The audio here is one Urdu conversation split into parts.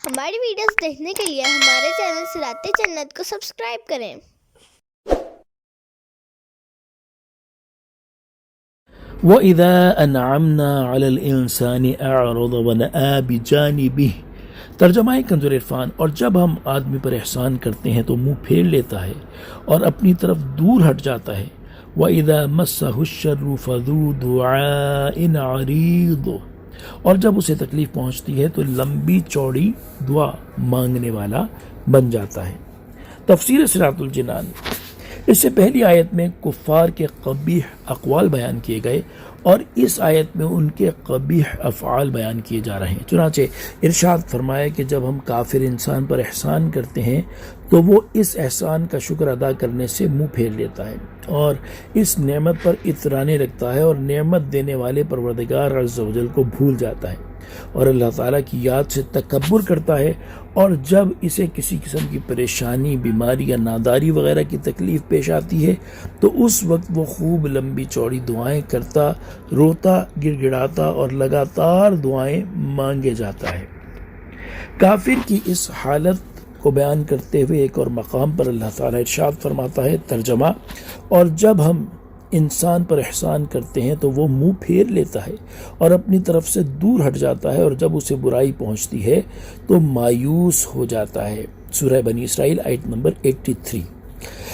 ہماری ویڈیوز دیکھنے کے لیے ہمارے چینل صراط جنت کو سبسکرائب کریں۔ وَإِذَا أَنْعَمْنَا عَلَى الْإِنسَانِ أَعْرَضَ وَنَأَى بِجَانِبِهِ ترجمہ کنز عرفان، اور جب ہم آدمی پر احسان کرتے ہیں تو منہ پھیر لیتا ہے اور اپنی طرف دور ہٹ جاتا ہے۔ وَإِذَا مَسَّهُ الشَّرُّ فَذُو دُعَاءٍ عَرِيضٍ، اور جب اسے تکلیف پہنچتی ہے تو لمبی چوڑی دعا مانگنے والا بن جاتا ہے۔ تفسیر صراط الجنان۔ اس سے پہلی آیت میں کفار کے قبیح اقوال بیان کیے گئے اور اس آیت میں ان کے قبیح افعال بیان کیے جا رہے ہیں۔ چنانچہ ارشاد فرمایا کہ جب ہم کافر انسان پر احسان کرتے ہیں تو وہ اس احسان کا شکر ادا کرنے سے منہ پھیر لیتا ہے اور اس نعمت پر اطرانے رکھتا ہے اور نعمت دینے والے پروردگار عز و جل کو بھول جاتا ہے اور اللہ تعالیٰ کی یاد سے تکبر کرتا ہے، اور جب اسے کسی قسم کی پریشانی، بیماری یا ناداری وغیرہ کی تکلیف پیش آتی ہے تو اس وقت وہ خوب لمبی چوڑی دعائیں کرتا، روتا، گڑ گڑاتا اور لگاتار دعائیں مانگے جاتا ہے۔ کافر کی اس حالت کو بیان کرتے ہوئے ایک اور مقام پر اللہ تعالیٰ ارشاد فرماتا ہے، ترجمہ، اور جب ہم انسان پر احسان کرتے ہیں تو وہ منہ پھیر لیتا ہے اور اپنی طرف سے دور ہٹ جاتا ہے، اور جب اسے برائی پہنچتی ہے تو مایوس ہو جاتا ہے۔ سورہ بنی اسرائیل آیت نمبر 83۔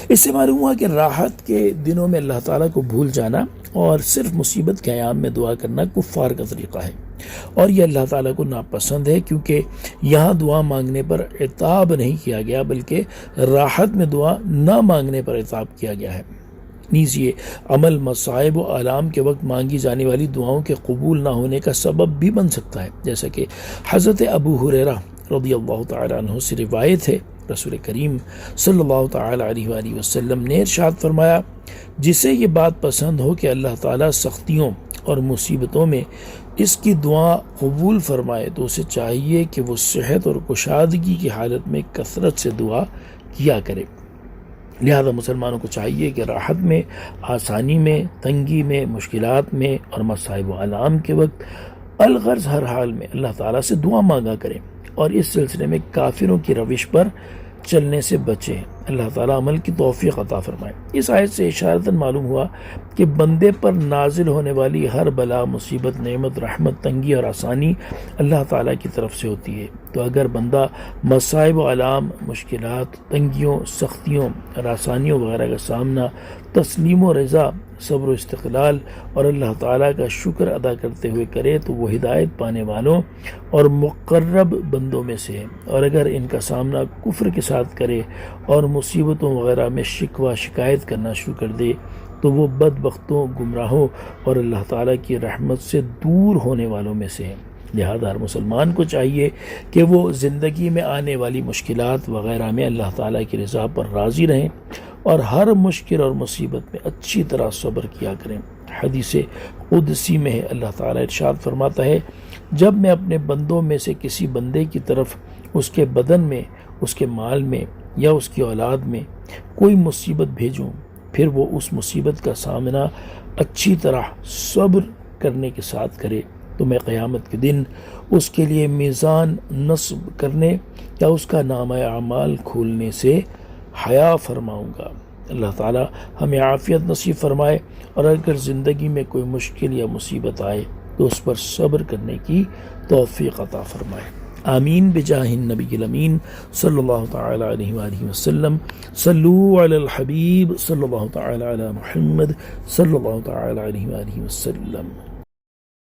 اس سے معلوم ہوا کہ راحت کے دنوں میں اللہ تعالیٰ کو بھول جانا اور صرف مصیبت کے ایام میں دعا کرنا کفار کا طریقہ ہے، اور یہ اللہ تعالیٰ کو ناپسند ہے، کیونکہ یہاں دعا مانگنے پر عتاب نہیں کیا گیا بلکہ راحت میں دعا نہ مانگنے پر عتاب کیا گیا ہے۔ نیز یہ عمل مصائب و آلام کے وقت مانگی جانے والی دعاؤں کے قبول نہ ہونے کا سبب بھی بن سکتا ہے، جیسا کہ حضرت ابو ہریرہ رضی اللہ تعالیٰ عنہ سے روایت ہے، رسول کریم صلی اللہ تعالیٰ علیہ وآلہ وسلم نے ارشاد فرمایا، جسے یہ بات پسند ہو کہ اللہ تعالیٰ سختیوں اور مصیبتوں میں اس کی دعا قبول فرمائے تو اسے چاہیے کہ وہ صحت اور کشادگی کی حالت میں کثرت سے دعا کیا کرے۔ لہذا مسلمانوں کو چاہیے کہ راحت میں، آسانی میں، تنگی میں، مشکلات میں اور مصائب و آلام کے وقت الغرض ہر حال میں اللہ تعالیٰ سے دعا مانگا کریں اور اس سلسلے میں کافروں کی روش پر چلنے سے بچیں۔ اللہ تعالیٰ عمل کی توفیق عطا فرمائے۔ اس آیت سے اشارتاً معلوم ہوا کہ بندے پر نازل ہونے والی ہر بلا، مصیبت، نعمت، رحمت، تنگی اور آسانی اللہ تعالیٰ کی طرف سے ہوتی ہے۔ تو اگر بندہ مصائب و آلام، مشکلات، تنگیوں، سختیوں اور آسانیوں وغیرہ کا سامنا تسلیم و رضا، صبر و استقلال اور اللہ تعالیٰ کا شکر ادا کرتے ہوئے کرے تو وہ ہدایت پانے والوں اور مقرب بندوں میں سے ہے، اور اگر ان کا سامنا کفر کے ساتھ کرے اور مصیبتوں وغیرہ میں شکوہ شکایت کرنا شروع کر دے تو وہ بدبختوں، گمراہوں اور اللہ تعالیٰ کی رحمت سے دور ہونے والوں میں سے ہے۔ لہذا ہر مسلمان کو چاہیے کہ وہ زندگی میں آنے والی مشکلات وغیرہ میں اللہ تعالیٰ کی رضا پر راضی رہیں اور ہر مشکل اور مصیبت میں اچھی طرح صبر کیا کریں۔ حدیث قدسی میں ہے، اللہ تعالیٰ ارشاد فرماتا ہے، جب میں اپنے بندوں میں سے کسی بندے کی طرف اس کے بدن میں، اس کے مال میں یا اس کی اولاد میں کوئی مصیبت بھیجوں، پھر وہ اس مصیبت کا سامنا اچھی طرح صبر کرنے کے ساتھ کرے تو میں قیامت کے دن اس کے لیے میزان نصب کرنے یا اس کا نامہ اعمال کھولنے سے حیا فرماؤں گا۔ اللہ تعالیٰ ہمیں عافیت نصیب فرمائے، اور اگر زندگی میں کوئی مشکل یا مصیبت آئے تو اس پر صبر کرنے کی توفیق عطا فرمائے۔ آمین بجاہ النبی الامین صلی اللہ تعالی علیہ وآلہ وسلم۔ صلو علی الحبیب صلی اللہ تعالی علی محمد صلی اللہ تعالی علیہ وآلہ وسلم۔